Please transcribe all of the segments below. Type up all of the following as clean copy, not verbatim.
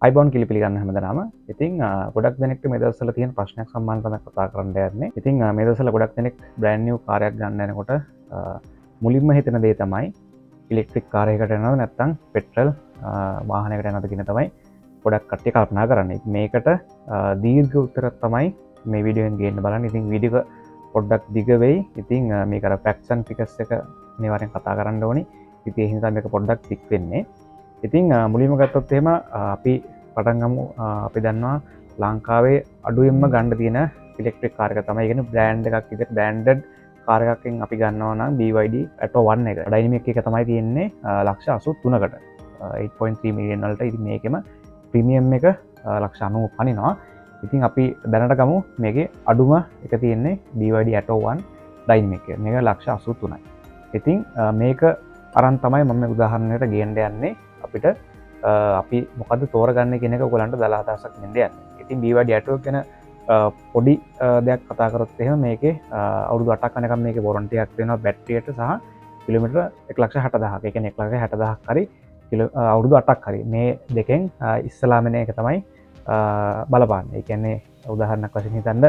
අයිබෝන් කියලා පිළිගන්න හැමදාම. ඉතින් ගොඩක් දෙනෙක්ට මේ දවස්වල තියෙන ප්‍රශ්නයක් සම්බන්ධව තමයි කතා කරන්න යන්නේ. ඉතින් මේ දවස්වල ගොඩක් දෙනෙක් බ්‍රෑන්ඩ් නිව් කාරයක් ගන්න යනකොට මුලින්ම හිතන දේ තමයි ඉලෙක්ට්‍රික් කාර් එකකට යනවද නැත්නම් පෙට්‍රල් වාහනයකට යනවද කියන තමයි ගොඩක් කට්ටිය කල්පනා කරන්නේ. මේකට දීර්ඝ උත්තරයක් තමයි මේ වීඩියෝෙන් ගේන්න බලන්න. ඉතින් වීඩියෝ එක පොඩ්ඩක් දිග වෙයි. ඉතින් මේක අර ෆැක්ට්ස් ඇන්ඩ් ෆිගර්ස් එක අනිවාර්යෙන් කතා කරන්න ඕනේ. ඉතින් ඒ හින්දා මේක පොඩ්ඩක් තික් වෙන්නේ. ඉතින් මුලින්ම ගත්තොත් එහෙම අපි පටන් ගමු. අපි දන්නවා ලංකාවේ අඩුවෙන්ම ගන්න තියෙන ඉලෙක්ට්‍රික් කාර් එක තමයි කියන්නේ බ්‍රෑන්ඩ් එකක් විදිහට බ්‍රෑන්ඩඩ් කාර් එකකින් අපි ගන්නවා නම් BYD Atto 1 එක. ඩයිනමික් එක තමයි තියෙන්නේ ලක්ෂ 83කට. 8.3 මිලියන් වලට. ඉතින් මේකෙම ප්‍රීමියම් එක ලක්ෂ 90 පනිනවා. ඉතින් අපි දැනට ගමු මේකේ අඩුම එක තියෙන්නේ BYD Atto 1 ඩයිනමික් එක. මේක ලක්ෂ 83යි. ඉතින් මේක අරන් තමයි මම උදාහරණයට ගේන්න යන්නේ. අපිට අපි මොකද තෝරගන්න කියන එක ඔයගලන්ට දලා අදහසක් දෙන්න යන්නේ. ඉතින් BYD Atto ගැන පොඩි දෙයක් කතා කරොත් එහෙම මේකේ අවුරුදු 8ක් යනකම් මේකේ වොරන්ටි එකක් දෙනවා බැටරියට සහ කිලෝමීටර 1,60,000ක්. ඒ කියන්නේ 1,60,000ක් හරි අවුරුදු 8ක් හරි මේ දෙකෙන් ඉස්සලාම එන එක තමයි බලපාන්නේ. ඒ කියන්නේ උදාහරණයක් වශයෙන් හිතන්න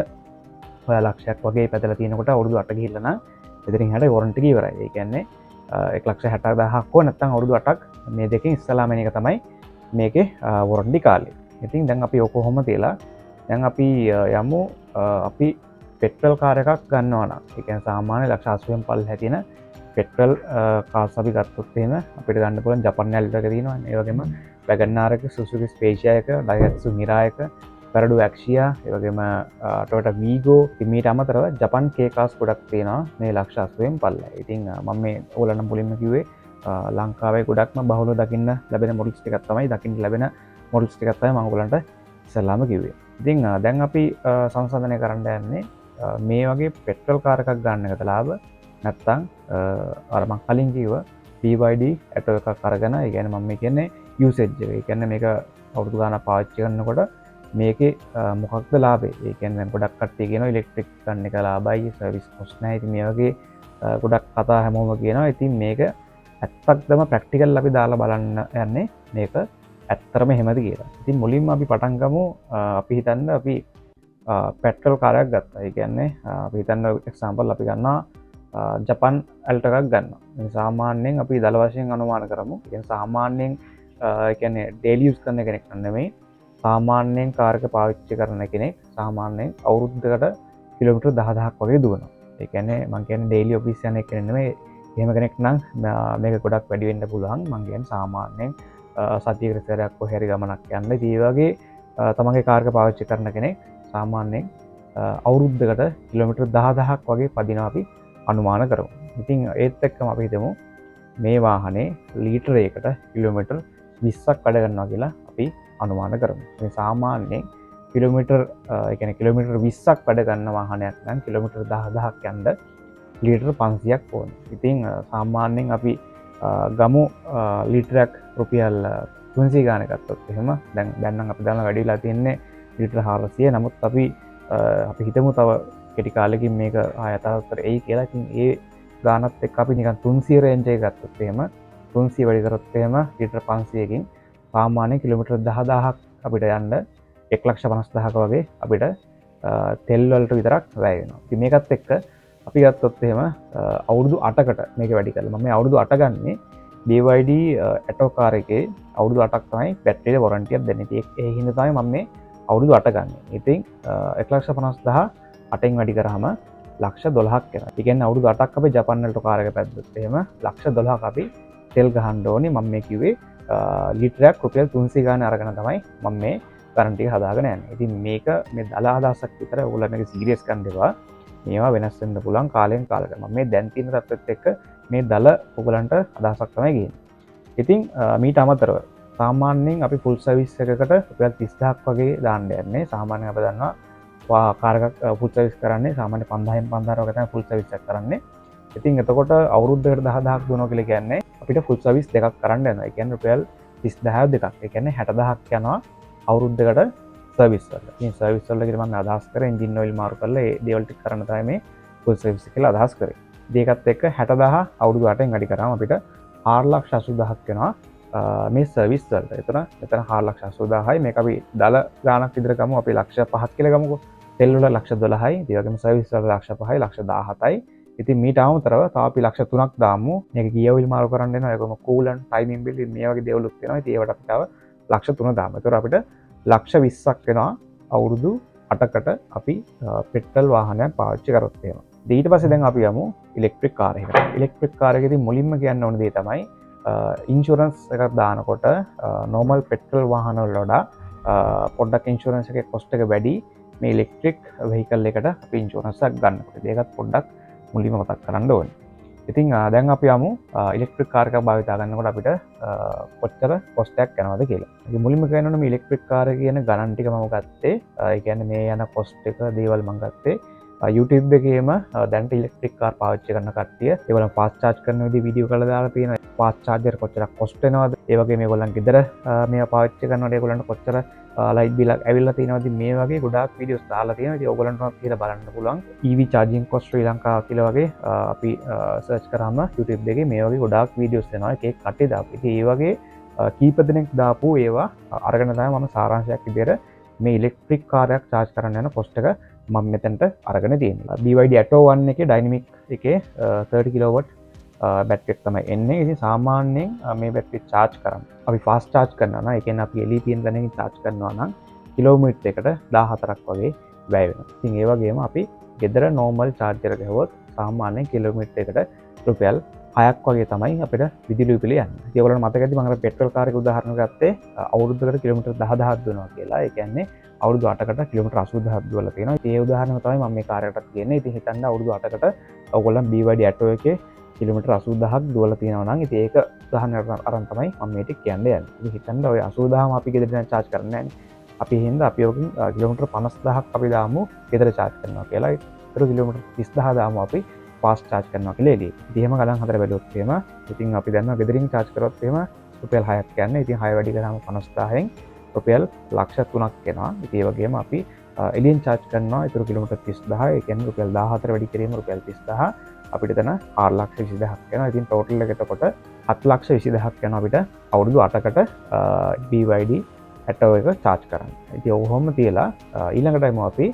ඔයා ලක්ෂයක් වගේ පැදලා තියෙනකොට අවුරුදු 8 ගිහිල්ලා නම් එතනින් හැට වොරන්ටි එක ඉවරයි. ඒ කියන්නේ 1,60,000ක් හෝ නැත්නම් අවුරුදු 8ක් මේ දෙකෙන් ඉස්සලාම එන එක තමයි මේකේ වොරන්ටි කාලය. ඉතින් දැන් අපි ඔක කොහොම තියලා දැන් අපි යමු අපි පෙට්‍රල් කාර් එකක් ගන්නවා නම් ඒ කියන්නේ සාමාන්‍ය ලක්ෂ 80න් පල්ලෙහා තියෙන පෙට්‍රල් කාර්ස් අපි ගත්තොත් එහෙම අපිට ගන්න පුළුවන් ජපන් ඇල්ටෝ එක තියෙනවා. ඒ වගේම වැගන්ආර් එක, සුසුකි ස්පේෂියා එක, ඩයැත්සු මිරා එක, පැරඩු ඇක්ෂියා, ඒ වගේම ටොයෝටා වීගෝ. ඉතින් මීට අමතරව ජපන් කේ කාර්ස් ගොඩක් තියෙනවා මේ ලක්ෂ 80න් පල්ලෙහා. ඉතින් මම මේ ඕගොල්ලන්ට මුලින්ම කිව්වේ ලංකාවේ ගොඩක්ම බහුලව දකින්න ලැබෙන මොඩල්ස් ටිකක් තමයි දකින්න ලැබෙන මොඩල්ස් ටිකක් තමයි මම ඔයගලන්ට ඉස්සෙල්ලාම කිව්වේ. ඉතින් දැන් අපි සංසන්දනය කරන්න යන්නේ මේ වගේ පෙට්‍රල් කාර් එකක් ගන්න එකද ලාභ නැත්නම් අර මම කලින් කිව්ව BYD Atto එකක් අරගෙන ඒ කියන්නේ මම මේ කියන්නේ යූසේජ් එක. ඒ කියන්නේ මේක අවුරුදු ගානක් පාවිච්චි කරනකොට මේකේ මොකක්ද ලාභේ? ඒ කියන්නේ දැන් ගොඩක් කට්ටිය කියනවා ඉලෙක්ට්‍රික් ගන්න එක ලාභයි, සර්විස් කොස්ට් නැහැ. ඉතින් මේ වගේ ගොඩක් කතා හැමෝම කියනවා. ඉතින් මේක ඇත්තක්දම ප්‍රක්ටිකල් අපි දාලා බලන්න යන්නේ මේක ඇත්තරම එහෙමද කියලා. ඉතින් මුලින්ම අපි පටන් ගමු. අපි හිතන්න අපි පෙට්‍රල් කාරයක් ගත්තා. ඒ කියන්නේ අපි හිතන්න එක්සැම්පල් අපි ගන්නවා ජපන් ඇල්ටෝ එකක් ගන්නවා. මේ සාමාන්‍යයෙන් අපි දල වශයෙන් අනුමාන කරමු. ඒ කියන්නේ සාමාන්‍යයෙන් ඒ කියන්නේ ඩේලි යූස් කරන කෙනෙක් නෙමෙයි. සාමාන්‍යයෙන් කාර් එක පාවිච්චි කරන කෙනෙක් සාමාන්‍යයෙන් අවුරුද්දකට කිලෝමීටර් 10000ක් වගේ දුවනවා. ඒ කියන්නේ මම කියන්නේ ඩේලි ඔෆිස් යන එක නෙමෙයි. එහෙම කෙනෙක් නම් මේක ගොඩක් වැඩි වෙන්න පුළුවන්. මම කියන්නේ සාමාන්‍යයෙන් සතියකට සැරයක් කොහේ හරි ගමනක් යන්න. ඉතින් ඒ වගේ තමන්ගේ කාර් එක පාවිච්චි කරන කෙනෙක් සාමාන්‍යයෙන් අවුරුද්දකට කිලෝමීටර් 10000ක් වගේ පදිනවා අපි අනුමාන කරමු. ඉතින් ඒත් එක්කම අපි හිතමු මේ වාහනේ ලීටරයකට කිලෝමීටර් 20ක් වැඩ කරනවා කියලා අපි අනුමාන කරමු. මේ සාමාන්‍යයෙන් කිලෝමීටර් ඒ කියන්නේ කිලෝමීටර් 20ක් වැඩ ගන්න වාහනයක් නම් කිලෝමීටර් 10000ක් යන්න ලීටර් 500ක් ඕන. ඉතින් සාමාන්‍යයෙන් අපි ගමු ලීටරයක් රුපියල් 300 ගාන ගත්තොත් එහෙම දැන් නම් අපි දාලා වැඩි වෙලා තින්නේ ලීටර් 400. නමුත් අපි හිතමු තව කෙටි කාලෙකින් මේක ආයතනතර එයි කියලා. ඉතින් ඒ ගානත් එක්ක අපි නිකන් 300 රේන්ජ් එක ගත්තොත් එහෙම 300 වැඩි කරොත් එහෙම ලීටර් 500කින් සාමාන්‍ය කිලෝමීටර් 10000ක් අපිට යන්න 1,50,000ක වගේ අපිට තෙල් වලට විතරක් වැය වෙනවා. ඉතින් මේකත් එක්ක අපි ගත්තොත් එහෙම අවුරුදු 8කට මේක වැඩි කරලා මම මේ අවුරුදු 8 ගන්නේ BYD Atto කාර් එකේ අවුරුදු 8ක් තමයි බැටරියේ වොරන්ටි එකක් දෙන්නේ. ඉතින් ඒ හින්දා තමයි මම මේ අවුරුදු 8 ගන්නේ. ඉතින් 1,50,000 8න් වැඩි කරාම ලක්ෂ 12ක් එනවා. ඒ කියන්නේ අවුරුදු 8ක් අපි ජපන් වලට කාර් එක පැද්දොත් එහෙම ලක්ෂ 12ක් අපි තෙල් ගහන්න ඕනේ. මම මේ කිව්වේ ලීටරයක් රුපියල් 300 ගාන අරගෙන තමයි මම මේ ගාරන්ටි එක හදාගෙන යන්නේ. ඉතින් මේක මේ දල අදහසක් විතර ඕගොල්ලෝ මේක සීරියස් ගන්න එපා. මේවා වෙනස් වෙන්න පුළුවන් කාලෙන් කාලෙට. මම මේ දැන් තියෙන තත්ත්වෙත් එක්ක මේ දල ඔයගලන්ට අදහසක් තමයි ගේන්නේ. ඉතින් මීට අමතරව සාමාන්‍යයෙන් අපි ෆුල් සර්විස් එකකට රුපියල් 30000ක් වගේ දාන්න යන්නේ. සාමාන්‍යයෙන් අපි දන්නවා කාර් එකක් ෆුල් සර්විස් කරන්නේ සාමාන්‍ය 5000න් 5000 වගේ තමයි ෆුල් සර්විස් එක කරන්නේ. ඉතින් එතකොට අවුරුද්දකට 10000ක් දුවනවා කියලා කියන්නේ අපිට ෆුල් සර්විස් දෙකක් කරන්න යනවා. ඒ කියන්නේ රුපියල් 30000 දෙකක්. ඒ කියන්නේ 60000ක් යනවා අවුරුද්දකට සර්විස් වල. ඉතින් සර්විස් වල කියලා මම අදහස් කරේ එන්ජින් ඔයිල් මාරු කරලා ඒ දේවල් ටික කරන්න තමයි මේ ෆුල් සර්විස් කියලා අදහස් කරේ. ඒකත් එක්ක 60000 අවුරුදු 8න් වැඩි කරාම අපිට 4,80,000ක් වෙනවා මේ සර්විස් වලට. එතන මෙතන 4,80,000යි. මේක අපි දල ගාණක් විතර ගමු. අපි ලක්ෂ 5ක් කියලා ගමුකෝ. තෙල් වල ලක්ෂ 12යි. ඒ වගේම සර්විස් වල ලක්ෂ 5යි, ලක්ෂ 17යි. ඉතින් මීට අමතරව තව අපි ලක්ෂ 3ක් දාමු. මේක ගියර් වීල් මාරු කරන්න වෙනවා. ඒකම කූලන්ට්, ටයිමින් බිල් මේ වගේ දේවලුත් වෙනවා. ඉතින් ඒවට අපි තව ලක්ෂ 3 දාමු. ඒතර අපිට ලක්ෂ 20ක් වෙනවා අවුරුදු 8කට අපි පෙට්‍රල් වාහනයක් පාවිච්චි කරොත් එහෙම. ඊට පස්සේ දැන් අපි යමු ඉලෙක්ට්‍රික් කාර් එකකට. ඉලෙක්ට්‍රික් කාර් එකේදී මුලින්ම කියන්න ඕන දේ තමයි ඉන්ශුරන්ස් එකක් දානකොට නෝමල් පෙට්‍රල් වාහන වල වඩා පොඩ්ඩක් ඉන්ශුරන්ස් එකේ කොස්ට් එක වැඩි මේ ඉලෙක්ට්‍රික් වෙහිකල් එකට අපි ඉන්ශුරන්ස් එකක් ගන්නකොට. ඒකත් පොඩ්ඩක් මුලින්ම මතක් කරන්න ඕනේ. ඉතින් දැන් අපි යමු ඉලෙක්ට්‍රික් කාර් එකක් භාවිතා කරනකොට අපිට කොච්චර කොස්ට් එකක් යනවද කියලා. ඉතින් මුලින්ම කියනවනේ මේ ඉලෙක්ට්‍රික් කාර් එකේ යන ගණන් ටික මම ගත්තේ. ඒ කියන්නේ මේ යන කොස්ට් එක දේවල් මම ගත්තේ YouTube එකේම දැන්ට ඉලෙක්ට්‍රික් කාර් පාවිච්චි කරන කට්ටිය ඒගොල්ලන් ෆාස්ට් චාර්ජ් කරන විදිහ වීඩියෝ කරලා දාලා තියෙනවා. ෆාස්ට් චාර්ජර් කොච්චර කොස්ට් වෙනවද? ඒ වගේ මේගොල්ලන් ගෙදර මේවා පාවිච්චි කරනකොට ඒගොල්ලන්ට කොච්චර ලයිට් බිල් ඇවිල්ලා තියෙනවද? මේ වගේ ගොඩාක් වීඩියෝස් දාලා තියෙනවා. ඉතින් ඕගොල්ලන්ට කියලා බලන්න පුළුවන්. EV charging cost ශ්‍රී ලංකා කියලා වගේ අපි සර්ච් කරාම YouTube එකේ මේ වගේ ගොඩාක් වීඩියෝස් එනවා. එක එක කට්ටිය දාපු. ඉතින් ඒ වගේ කීප දෙනෙක් දාපු ඒවා අරගෙන තමයි මම සාරාංශයක් විදිහට මේ ඉලෙක්ට්‍රික් කාර්යයක් charge කරන්න යන කොස්ට් එක මම මෙතනට අරගෙන තියෙනවා. BYD Atto 1 එකේ Dynamic එකේ 30 kW බැටරි එක තමයි එන්නේ. ඉතින් සාමාන්‍යයෙන් මේ බැටරි charge කරන්න අපි fast charge කරනවා නම් ඒ කියන්නේ අපි LEPN තැනකින් charge කරනවා නම් කිලෝමීටර් එකකට 14ක් වගේ වැය වෙනවා. ඉතින් ඒ වගේම අපි ගෙදර normal charger එක ගහුවොත් සාමාන්‍යයෙන් කිලෝමීටර් එකට රුපියල් 6ක් වගේ තමයි අපිට විදුලි බිල යන්නේ. ඉතින් ඔයගොල්ලන්ට මතක ඇති මම පෙට්‍රල් කාර් එක උදාහරණ ගත්තේ අවුරුද්දකට කිලෝමීටර් 10000ක් දුවනවා කියලා. ඒ කියන්නේ අවුරුදු 8කට කිලෝමීටර් 80000ක් දුවලා තියෙනවා. ඉතින් ඒ උදාහරණය තමයි මම මේ කාර් එකටත් කියන්නේ. ඉතින් හිතන්න අවුරුදු 8කට ඔයගොල්ලන් BYD Atto එකේ කිලෝමීටර් 80000ක් දුවලා තියෙනවා නම් ඉතින් ඒක උදාහරණයක් අරන් තමයි මම මේ ටික කියන්න යන්නේ. ඉතින් හිතන්න ඔය 80000ම අපි ගෙදර දැන් charge කරන්නේ නැහැ නේ. අපි හින්දා අපි ඔකින් කිලෝමීටර් 50000ක් අපි දාමු ගෙදර charge කරනවා කියලා. ඒතර කිලෝමීටර් 30000 දාමු අපි fast charge කරනවා කියලා එළියේ. ඉතින් එහෙම ගණන් හතර බැලුවොත් එහෙම ඉතින් අපි දන්නවා ගෙදරින් charge කරොත් එහෙම රුපියල් 6ක් යන්නේ. ඉතින් 6 වැඩි කරාම 50000න් රුපියල් ලක්ෂ 3ක් එනවා. ඉතින් ඒ වගේම අපි එළියෙන් charge කරනවා ඒතර කිලෝමීටර් 30000. ඒ කියන්නේ රුපියල් 14 වැඩි කිරීම රුපියල් 30000. අපිට එතන 4,20,000ක් යනවා. ඉතින් ටෝටල් එක එතකොට 7,20,000ක් යනවා අපිට අවුරුදු 8කට BYD Atto එක charge කරන්න. ඉතින් ඔහොම තියලා ඊළඟට එමු අපි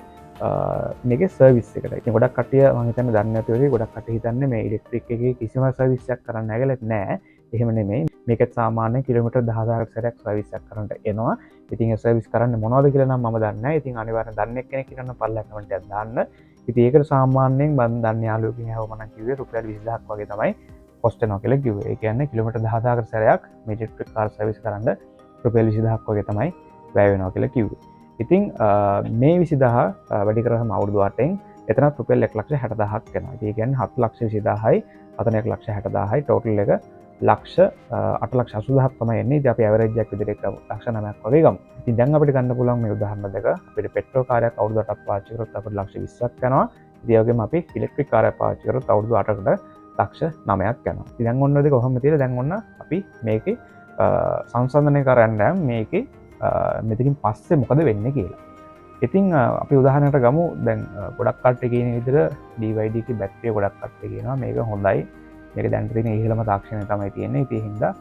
මේකේ සර්විස් එකට. ඉතින් ගොඩක් කට්ටිය මම හිතන්නේ දන්නේ නැති වගේ ගොඩක් කට්ටිය හිතන්නේ මේ ඉලෙක්ට්‍රික් එකේ කිසිම සර්විස් එකක් කරන්න නැහැ කියලා. නෑ. එහෙම නෙමෙයි. මේකත් සාමාන්‍ය කිලෝමීටර් 10000ක් සැරයක් සර්විස් එකක් කරන්නට එනවා. ඉතින් ඒ සර්විස් කරන්නේ මොනවද කියලා නම් මම දන්නේ නැහැ. ඉතින් අනිවාර්යෙන් දන්නේ කෙනෙක් ඉන්නවනම් පල්ලෙහා කමෙන්ට් එකක් දාන්න. ඉතින් ඒකට සාමාන්‍යයෙන් මම දන්නේ යාළුවෙක්ගෙන් අහුවම නම් කිව්වේ රුපියල් 20000ක් වගේ තමයි කොස්ට් වෙනවා කියලා කිව්වේ. ඒ කියන්නේ කිලෝමීටර් 10000කට සැරයක් මේ ඉලෙක්ට්‍රික් කාර් සර්විස් කරන්න රුපියල් 20000ක් වගේ තමයි වැය වෙනවා කියලා කිව්වේ. ඉතින් මේ 20000 වැඩි කරාම අවුරුදු 8න් එතනත් රුපියල් 1,60,000ක් වෙනවා. ඒ කියන්නේ 7,20,000යි අතන 1,60,000යි ටෝටල් එක ලක්ෂ 8,80,000ක් තමයි එන්නේ. ඉතින් අපි ඇවරේජ් එකක් විදිහට ලක්ෂ 9ක් වගේ ගමු. ඉතින් දැන් අපිට ගන්න පුළුවන් මේ උදාහරණ දෙක අපිට පෙට්‍රල් කාර්යයක් අවුරුදු 8ක් පාවිච්චි කරොත් අපිට ලක්ෂ 20ක් යනවා. ඉතින් ඒ වගේම අපි ඉලෙක්ට්‍රික් කාර්යයක් පාවිච්චි කරොත් අවුරුදු 8කට ලක්ෂ 9ක් යනවා. ඉතින් දැන් ඔන්න දෙක කොහොමද කියලා දැන් ඔන්න අපි මේකේ සංසන්දනය කරන්න මේකේ මෙතකින් පස්සේ මොකද වෙන්නේ කියලා. ඉතින් අපි උදාහරණයක් ගමු. දැන් ගොඩක් කට්ටිය කියන විදිහට BYD එකේ බැටරිය ගොඩක් කට්ටිය කියනවා මේක හොඳයි. මේක දැන් තියෙන ඉහළම තාක්ෂණය තමයි තියෙන්නේ. ඉතින් ඒ හින්දා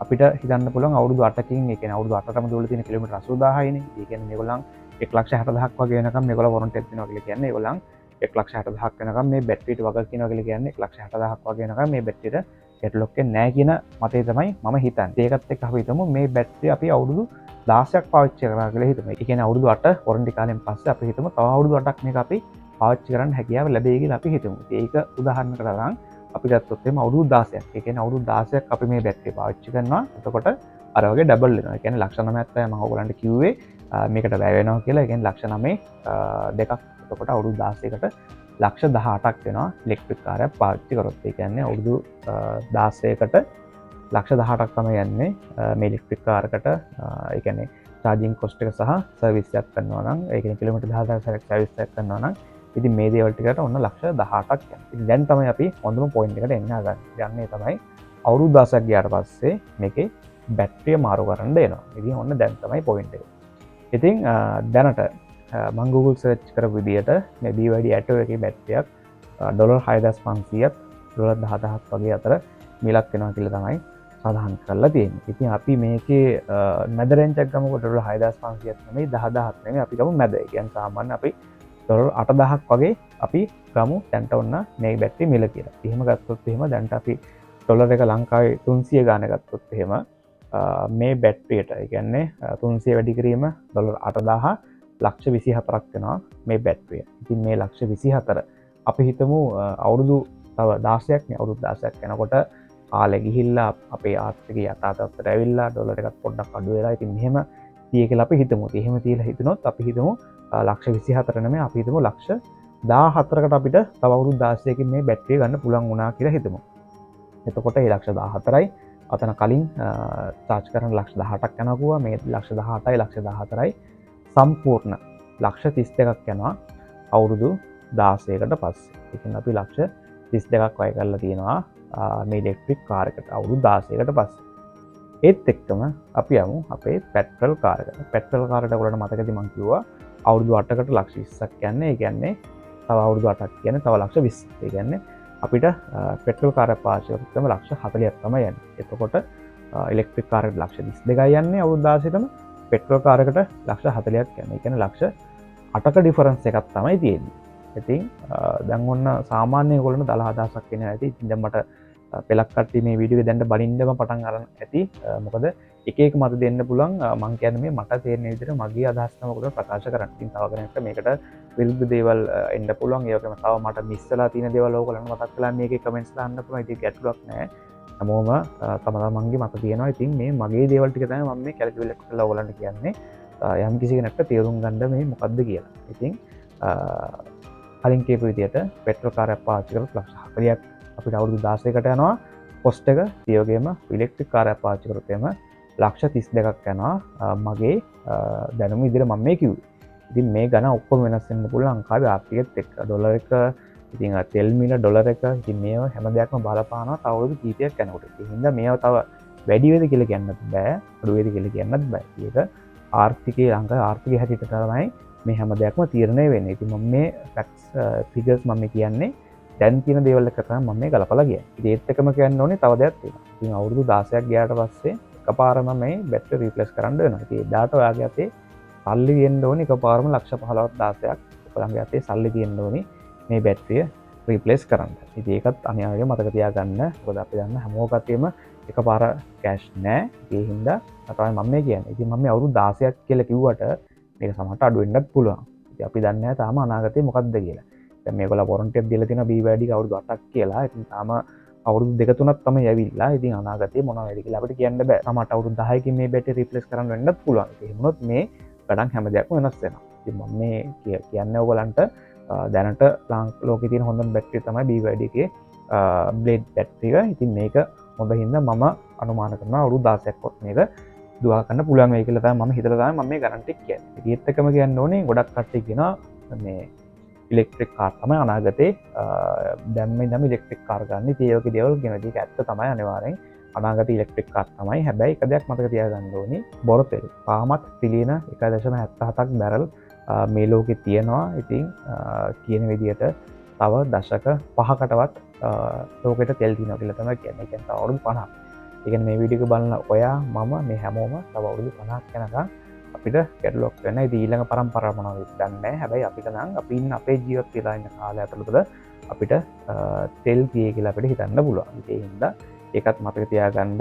අපිට හිතන්න පුළුවන් අවුරුදු 8කින් ඒ කියන්නේ අවුරුදු 8ටම දුවලා තියෙන කිලෝමීටර් 80000යිනේ. ඒ කියන්නේ මේගොල්ලන් 1,60,000ක් වගේ වෙනකම් මේගොල්ලෝ වොරන්ටි එකක් දෙනවා කියලා කියන්නේ. ඒගොල්ලන් 1,60,000ක් වෙනකම් මේ බැටරියට වග කියනවා කියලා කියන්නේ 1,60,000ක් වගේ වෙනකම් මේ බැටරියට ගැටලුවක් නැහැ කියන මතය තමයි මම හිතන්නේ. ඒකත් එක්ක අපි හිතමු මේ බැටරිය අපි අවුරුදු 16ක් පාවිච්චි කරනවා කියලා හිතමු. ඒ කියන්නේ අවුරුදු 8 වොරන්ටි කාලෙන් පස්සේ අපි හිතමු තව අවුරුදු 8ක් මේක අපි පාවිච්චි කරන්න හැකියාව ලැබෙයි කියලා අපි හිතමු. ඒක උදාහරණයකට අරන් අපි ගත්තොත් එimhe අවුරුදු 16ක්. ඒ කියන්නේ අවුරුදු 16ක් අපි මේ බැටරිය පාවිච්චි කරනවා. එතකොට අර වගේ ඩබල් වෙනවා. ඒ කියන්නේ ලක්ෂ 9ක් තමයි මම ඔයගලන්ට කිව්වේ මේකට වැය වෙනවා කියලා. ඒ කියන්නේ ලක්ෂ 9 දෙකක්. එතකොට අවුරුදු 16කට ලක්ෂ 18ක් වෙනවා ඉලෙක්ට්‍රික් කාර්යයක් පාවිච්චි කරොත්. ඒ කියන්නේ අවුරුදු 16කට ලක්ෂ 18ක් තමයි යන්නේ මේ ඉලෙක්ට්‍රික් කාර්යකට. ඒ කියන්නේ charging cost එක සහ සර්විස් එකක් කරනවා නම් ඒ කියන්නේ කිලෝමීටර් 10000ක් සැරයක් සර්විස් එකක් කරනවා නම් ඉතින් මේ දේවල් ටිකට ඔන්න ලක්ෂ 18ක් යනවා. ඉතින් දැන් තමයි අපි හොඳම පොයින්ට් එකට එන්න යන්නේ තමයි අවුරුදු 16ක් ගියාට පස්සේ මේකේ බැටරිය මාරු කරන්න එනවා. ඉතින් ඔන්න දැන් තමයි පොයින්ට් එක. ඉතින් දැනට මම Google search කරපු විදිහට මේ BYD Atto එකේ බැටරියක් $6,500ක් $10,000ක් වගේ අතර මිලක් වෙනවා කියලා තමයි සඳහන් කරලා තියෙන්නේ. ඉතින් අපි මේකේ මැද රේන්ජ් එකක් ගමුකෝ ඩොලර් 6500ක් නෙමෙයි 10000ක් නෙමෙයි අපි ගමු මැද. ඒ කියන්නේ සාමාන්‍ය අපි ඩොලර් 8000ක් වගේ අපි ගමු දැන්ට ඔන්න මේ බැටරි මිල කියලා. එහෙම ගත්තොත් එහෙම දැන්ට අපි ඩොලර් එක ලංකාවේ 300 ගාන ගත්තොත් එහෙම මේ බැටරියට ඒ කියන්නේ 300 වැඩි කිරීම ඩොලර් 8000 ලක්ෂ 24ක් වෙනවා මේ බැටරිය. ඉතින් මේ ලක්ෂ 24 අපි හිතමු අවුරුදු තව 16ක් නේ අවුරුදු 16ක් යනකොට කාලෙ ගිහිල්ලා අපේ ආර්ථික යථා තත්ත්වයට ඇවිල්ලා ඩොලර් එකත් පොඩ්ඩක් අඩු වෙලා ඉතින් මෙහෙම තිය කියලා අපි හිතමු. එහෙම තියලා හිතනොත් අපි හිතමු ලක්ෂ 24 නෙමෙයි අපි හිතමු ලක්ෂ 14කට අපිට තව අවුරුදු 16කින් මේ බැටරිය ගන්න පුළුවන් වුණා කියලා හිතමු. එතකොට ඒ ලක්ෂ 14යි අතන කලින් චාර්ජ් කරන ලක්ෂ 18ක් යනවා මේ ලක්ෂ 18යි ලක්ෂ 14යි සම්පූර්ණ ලක්ෂ 32ක් යනවා අවුරුදු 16කට පස්සේ. ඉතින් අපි ලක්ෂ 32ක් වය කරලා තියෙනවා මේ ඉලෙක්ට්‍රික් කාර් එකට අවුරුදු 16කට පස්සේ. ඒත් එක්කම අපි යමු අපේ පෙට්‍රල් කාර් එකට. පෙට්‍රල් කාර් එකට ඔයාලට මතකද මම කිව්වා අවුරුදු 8කට ලක්ෂ 20ක් කියන්නේ ඒ කියන්නේ තව අවුරුදු 8ක් කියන්නේ තව ලක්ෂ 20ක්. ඒ කියන්නේ අපිට පෙට්‍රල් කාර් එක පාවිච්චි කරද්දී ලක්ෂ 40ක් තමයි යන්නේ. එතකොට ඉලෙක්ට්‍රික් කාර් එකට ලක්ෂ 22යි යන්නේ අවුරුදු 16ටම පෙට්‍රල් කාර් එකට ලක්ෂ 40ක් යන්නේ. ඒ කියන්නේ ලක්ෂ 8ක ඩිෆරන්ස් එකක් තමයි තියෙන්නේ. ඉතින් දැන් ඔන්න සාමාන්‍ය ඒගොල්ලන්ට 10000ක් වෙනවා ඇති. ඉතින් දැන් මට පෙලක් කට්ටිය මේ වීඩියෝ එක දැන් බලින්නම පටන් අරන් ඇති. මොකද එක එක මත දෙන්න පුළුවන්. මම කියන්නේ මේ මට තේරෙන විදිහට මගේ අදහස් තමයි ඔයගොල්ලෝ ප්‍රකාශ කරන්න. ඉතින් තව කෙනෙක්ට මේකට විරුද්ධ දේවල් එන්න පුළුවන්. ඒ වගේම තව මට මිස් වෙලා තියෙන දේවල් ඕගොල්ලන්ට මතක් කරලා මේකේ කමෙන්ට්ස් දාන්න පුළුවන්. ඉතින් ගැටලුවක් නැහැ. හැමෝම තම තමන්ගේ මත තියෙනවා. ඉතින් මේ මගේ දේවල් ටික තමයි මම මේ කැල්කියුලේට් කරලා ඔයගොල්ලන්ට කියන්නේ. යම් කිසි කෙනෙක්ට තේරුම් ගන්න මේ මොකද්ද කියලා. ඉතින් කලින් කියපු විදිහට පෙට්‍රල් කාර් එකක් පාවිච්චි කරලා ලක්ෂ 40ක් අපිට අවුරුදු 16කට යනවා කොස්ට් එක. ඒ වගේම ඉලෙක්ට්‍රික් කාර් එකක් පාවිච්චි කරොත් එම ලක්ෂ 32ක් යනවා මගේ දැනුම විදිහට මම මේ කිව්වේ. ඉතින් මේ ගණන් ඔක්කොම වෙනස් වෙන්න පුළුවන් ලංකාවේ ආර්ථිකයත් එක්ක. ඩොලර් එක ඉතින් තෙල් මිල ඩොලර් එක ඉතින් මේවා හැම දෙයක්ම බලපානවා තව අවුරුදු කීපයක් යනකොට. ඒ හින්දා මේවා තව වැඩි වෙද කියලා කියන්නත් බෑ අඩු වෙද කියලා කියන්නත් බෑ. ඒක ආර්ථිකයේ ලංකාවේ ආර්ථිකය හැටියට තමයි මේ හැම දෙයක්ම තීරණය වෙන්නේ. ඉතින් මම මේ ෆැක්ට්ස් ෆිගර්ස් මම කියන්නේ දැන් තියෙන දේවල් එක තමයි මම මේ ගලපලා ගියේ. ඉතින් ඒත් එකම කියන්න ඕනේ තව දෙයක් තියෙනවා. ඉතින් අවුරුදු 16ක් ගියාට පස්සේ එකපාරම මේ බැටරි රීප්ලේස් කරන්න වෙනවා. ඉතින් එදාට ඔයාගේ අතේ සල්ලි තියෙන්න ඕනේ එකපාරම ලක්ෂ 15ක් 16ක් ඔයාලගේ අතේ සල්ලි තියෙන්න ඕනේ මේ බැටරිය රීප්ලේස් කරන්න. ඉතින් ඒකත් අනිවාර්යයෙන්ම මතක තියාගන්න. මොකද අපි දන්න හැමෝම කතියෙම එකපාර කෑෂ් නැහැ. ඒ හින්දා තමයි මම මේ කියන්නේ. ඉතින් මම මේ අවුරුදු 16ක් කියලා කිව්වට මේක සමහරට අඩු වෙන්නත් පුළුවන්. ඉතින් අපි දන්නේ නැහැ තාම අනාගතේ මොකක්ද කියලා. දැන් මේගොල්ලෝ වොරන්ටි එකක් දීලා තියෙනවා BYD අවුරුදු 8ක් කියලා. ඉතින් තාම අවුරුදු 2-3ක් තමයි ඇවිල්ලා. ඉතින් අනාගතේ මොනවද වෙයිද කියලා අපිට කියන්න බෑ. සමහරට අවුරුදු 10කින් මේ බැටරි රීප්ලේස් කරන්න වෙන්නත් පුළුවන්. ඒ වුණොත් මේ ගණන් හැම දෙයක්ම වෙනස් වෙනවා. ඉතින් මම මේ කියන්නේ ඔයගලන්ට දැනට ලෝකේ තියෙන හොඳම බැටරිය තමයි BYD එකේ බ්ලේඩ් බැටරි එක. ඉතින් මේක හොඳ හින්දා මම අනුමාන කරනවා අවුරුදු 16ක් වත් මේක දුවා ගන්න පුළුවන් වෙයි කියලා තමයි මම හිතලා තමයි මම මේ ගණන් ටික කියන්නේ. ඉතින් ඒත් එකම කියන්න ඕනේ ගොඩක් කට්ටිය කියනවා මේ ඉලෙක්ට්‍රික් කාර් තමයි අනාගතේ දැම්ම ඉඳන් ඉලෙක්ට්‍රික් කාර් ගන්න. ඉතින් ඒ වගේ දේවල් කියන දේ ඇත්ත තමයි අනිවාර්යෙන්. අනාගතේ ඉලෙක්ට්‍රික් කාර් තමයි. හැබැයි එක දෙයක් මතක තියාගන්න ඕනේ බොර තෙල්. පාමත් ත්‍රිලියන 1.77ක් බැරල් මේ ලෝකේ තියෙනවා. ඉතින් කියන විදිහට තව දශක 5කටවත් ලෝකෙට තෙල් තියෙනවා කියලා තමයි කියන්නේ. ඒ කියන්නේ අවුරුදු 50ක්. ඒ කියන්නේ මේ වීඩියෝ එක බලන ඔයා මම මේ හැමෝම තව අවුරුදු 50ක් යනකම් අපිට ගැටලුවක් වෙන. ඉතින් ඊළඟ පරම්පරාව මොනවද දන්නේ නැහැ. හැබැයි අපිට නම් අපි ඉන්න අපේ ජීවත් වෙලා ඉන්න කාලය ඇතුළත අපිට තෙල් තියෙයි කියලා අපිට හිතන්න පුළුවන්. ඒ හින්දා ඒකත් මතක තියාගන්න.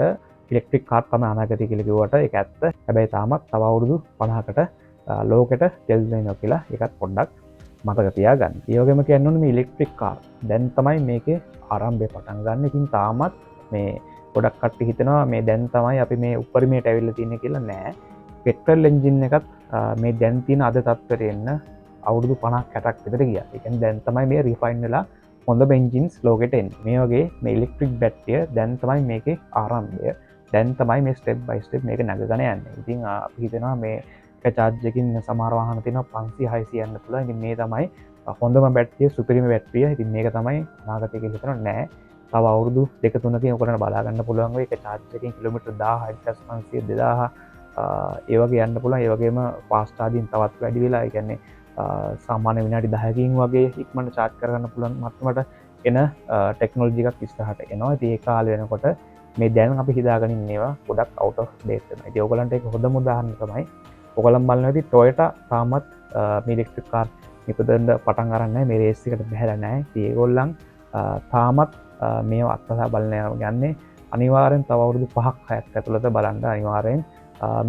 ඉලෙක්ට්‍රික් කාර් තමයි අනාගතය කියලා කිව්වට ඒක ඇත්ත. හැබැයි තාමත් තව අවුරුදු 50කට ලෝකෙට තෙල් දෙනවා කියලා ඒකත් පොඩ්ඩක් මතක තියාගන්න. ඒ වගේම කියන්න ඕනේ මේ ඉලෙක්ට්‍රික් කාර් දැන් තමයි මේකේ ආරම්භය පටන් ගන්න. ඉතින් තාමත් මේ ගොඩක් කට්ටිය හිතනවා මේ දැන් තමයි අපි මේ උපරිමයට ඇවිල්ලා තියෙන්නේ කියලා. නෑ. පෙට්‍රල් එන්ජින් එකත් මේ දැන් තියෙන අද තත්ත්වයට එන්න අවුරුදු 50ක් 60ක් විතර ගියා. ඒ කියන්නේ දැන් තමයි මේ රිෆයින් වෙලා හොඳ එන්ජින්ස් ලෝකෙට එන්නේ. මේ වගේ මේ ඉලෙක්ට්‍රික් බැටරිය දැන් තමයි මේකේ ආරම්භය. දැන් තමයි මේ ස්ටෙප් බයි ස්ටෙප් මේක නැගගෙන යන්නේ. ඉතින් අපි හිතනවා මේ එක චාර්ජ් එකකින් සමහර வாහන තියෙනවා 500 600 යන්න පුළුවන්. ඉතින් මේ තමයි හොඳම බැටරිය, සුපිරිම බැටරිය. ඉතින් මේක තමයි අනාගතයේ කියලා හිතනවා නෑ. තව අවුරුදු 2-3කින් ඔයගොල්ලන්ට බලා ගන්න පුළුවන් වෙයි එක චාර්ජ් එකකින් කිලෝමීටර් 1000 1500 2000 ඒ වගේ යන්න පුළුවන්. ඒ වගේම ෆාස්ට් චාර්ජින් තවත් වැඩි වෙලා ඒ කියන්නේ සාමාන්‍ය විනාඩි 10කින් වගේ ඉක්මනට චාර්ජ් කරගන්න පුළුවන් මට්ටමට එන ටෙක්නොලොජි එකක් ඉස්සරහට එනවා. ඉතින් ඒ කාලේ වෙනකොට මේ දැන් අපි හිතාගෙන ඉන්නවා ගොඩක් out of date වෙනවා. ඉතින් ඔයගලන්ට ඒක හොඳම උදාහරණය තමයි ඔයගලන් බලනවා ඉතින් Toyota තාමත් මේ ඉලෙක්ට්‍රික් කාර් නිපදවන්න පටන් අරන් නැහැ. මේ රේස් එකට බහැලා නැහැ. ඉතින් ඒගොල්ලන් තාමත් මේව අත්දැක බලන යන්නේ අනිවාර්යෙන් තව අවුරුදු 5ක් 6ක් ඇතුළත බලන්න අනිවාර්යෙන්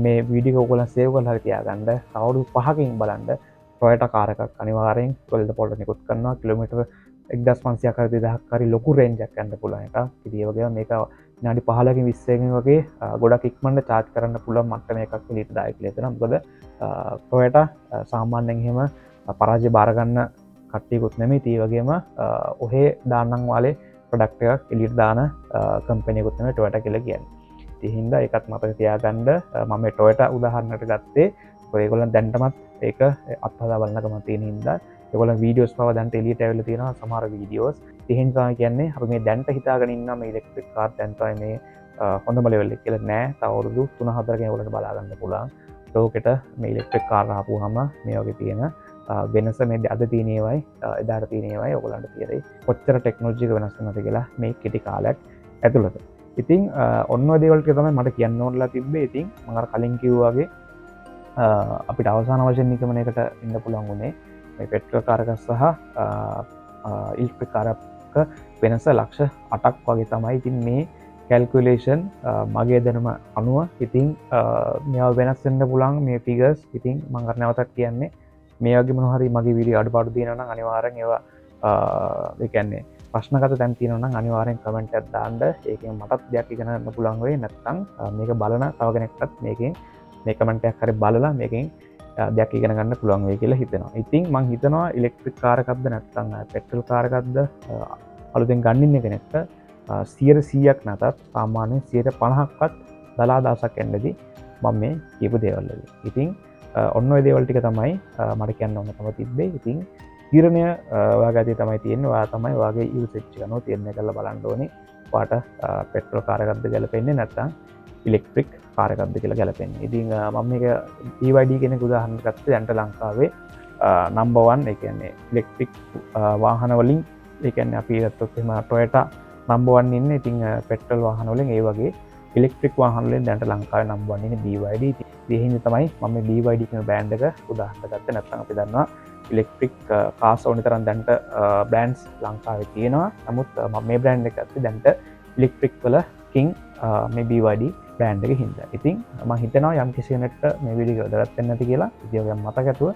මේ වීඩියෝ එක ඔයගොල්ලන් සේව් කරලා හරි තියාගන්න. තව අවුරුදු 5කින් බලන්න Toyota කාර් එකක් අනිවාර්යෙන් ඔයගොල්ලෝ පොළට නිකුත් කරනවා. කිලෝමීටර් 1500ක් හරි 2000ක් හරි ලොකු රේන්ජ් එකක් යන්න පුළුවන් එකක්. ඉතින් ඒ වගේම මේක විනාඩි 15කින් 20කින් වගේ ගොඩක් ඉක්මනට charge කරන්න පුළුවන් මට්ටම එකක් එලියට දායි කියලා හිතනවා. මොකද Toyota සාමාන්‍යයෙන් එහෙම පරාජය බාර ගන්න කට්ටියකුත් නෙමෙයි. ඒ වගේම ඔහේ දාන්නම් වාලේ ප්‍රොඩක්ට් එකක් එලියට දාන කම්පැනි එකකුත් නෙමෙයි Toyota කියලා කියන්නේ. ඉතින් හින්දා ඒකත් මතක තියාගන්න මම මේ Toyota උදාහරණයට ගත්තේ. ඒගොල්ලන් දැන්ටමත් ඒක අත්හදා බලනකම තියෙන හින්දා ඒගොල්ලන් වීඩියෝස් පවා දැන්ට එලියට ඇවිල්ලා තියෙනවා සමහර වීඩියෝස්. ඉතින් තමයි කියන්නේ අපි මේ දැන්ට හිතාගෙන ඉන්නා මේ ඉලෙක්ට්‍රික් කාර් දැන් තමයි මේ හොඳම ලෙවල් එක කියලා නෑ. තව අවුරුදු 3-4කින් ඒගොල්ලන්ට බලා ගන්න පුළුවන්. ලෝකෙට මේ ඉලෙක්ට්‍රික් කාර් ආපුවාම මේ වගේ තියෙන වෙනස මේ අද තියෙන ඒවායි එදාට තියෙන ඒවායි ඔයගොල්ලන්ට තේරෙයි. කොච්චර ටෙක්නොලොජි එක වෙනස් වෙනවද කියලා මේ කෙටි කාලයක් ඇතුළත. ඉතින් ඔන්න ඔය දේවල් ටික තමයි මට කියන්න ඕනලා තිබ්බේ. ඉතින් මම අර කලින් කිව්වා වගේ අපිට අවසාන වශයෙන් නිගමනයකට එන්න පුළුවන් උනේ මේ පෙට්‍රල් කාර් එක සහ ඉලෙක්ට්‍රික් කාර් එක වෙනස ලක්ෂ 8ක් වගේ තමයි. ඉතින් මේ කැල්කියුලේෂන් මගේ දැනුම අනුව ඉතින් මේවා වෙනස් වෙන්න පුළුවන් මේ ෆිගර්ස්. ඉතින් මම අර නැවතත් කියන්නේ මේ වගේ මොනවා හරි මගේ වීඩියෝ අඩපාඩු තියෙනවා නම් අනිවාර්යෙන් ඒවා ඒ කියන්නේ ප්‍රශ්නගත තැන් තියෙනවා නම් අනිවාර්යෙන් කමෙන්ට් එකක් දාන්න. ඒකෙන් මටත් දෙයක් ඉගෙන ගන්න පුළුවන් වෙයි. නැත්නම් මේක බලන තව කෙනෙක්ටත් මේකෙන් මේ කමෙන්ට් එකක් හරි බලලා මේකෙන් දෙයක් ඉගෙන ගන්න පුළුවන් වෙයි කියලා හිතෙනවා. ඉතින් මම හිතනවා ඉලෙක්ට්‍රික් කාර් එකක්ද නැත්නම් පෙට්‍රල් කාර් එකක්ද අලුතෙන් ගන්න ඉන්න කෙනෙක්ට 100%ක් නැතත් සාමාන්‍යයෙන් 50%ක්වත් දලා දවසක් එන්නදී මම මේ කියපු දේවල් වල. ඉතින් ඔන්න ඔය දේවල් ටික තමයි මට කියන්න ඕන තම තිබ්බේ. ඉතින් තීරණය ඔයාගේ අතේ තමයි තියෙන්නේ. ඔයා තමයි ඔයාගේ යූසේජ් එක අනුව තීරණය කරලා බලන්න ඕනේ. ඔයාට පෙට්‍රල් කාර් එකක්ද ගැලපෙන්නේ නැත්නම් ඉලෙක්ට්‍රික් කාර් එකක්ද කියලා ගැලපෙන්නේ. ඉතින් මම මේක BYD කෙනෙක් උදාහරණයක් ගත්තේ දැන්ට ලංකාවේ නම්බර් 1 ඒ කියන්නේ ඉලෙක්ට්‍රික් වාහන වලින් ඒ කියන්නේ අපි ගත්තොත් එහෙම Toyota නම්බර් 1 ඉන්නේ. ඉතින් පෙට්‍රල් වාහන වලින් ඒ වගේ ඉලෙක්ට්‍රික් වාහන වලින් දැන්ට ලංකාවේ නම්බර් 1 ඉන්නේ BYD. ඒ හින්දා තමයි මම මේ BYD කියන බ්‍රෑන්ඩ් එක උදාහරණයක් ගත්තේ. නැත්නම් අපි දන්නවා ඉලෙක්ට්‍රික් කාර්ස් ඕනි තරම් දැන්ට බ්‍රෑන්ඩ්ස් ලංකාවේ තියෙනවා. නමුත් මම මේ බ්‍රෑන්ඩ් එක ගත්තේ දැන්ට ඉලෙක්ට්‍රික් වල කිං මේ BYD බ්‍රෑන්ඩ් එක හින්දා. ඉතින් මම හිතනවා යම් කිසි කෙනෙක්ට මේ වීඩියෝ එක වැදගත් වෙන්නේ නැති කියලා. ඉතින් ඔයගොල්ලෝ මතක ඇතුව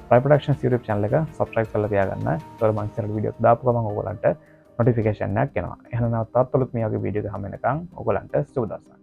Fry Productions YouTube channel එක subscribe කරලා තියාගන්න. ඒතකොට මම ඉස්සරහට වීඩියෝ දාපු ගමන් ඔයගොල්ලන්ට notification එකක් එනවා. එහෙනම් තවත් මේ වගේ වීඩියෝ එක හැම වෙනකන් ඔයගොල්ලන්ට සුබ දවසක්.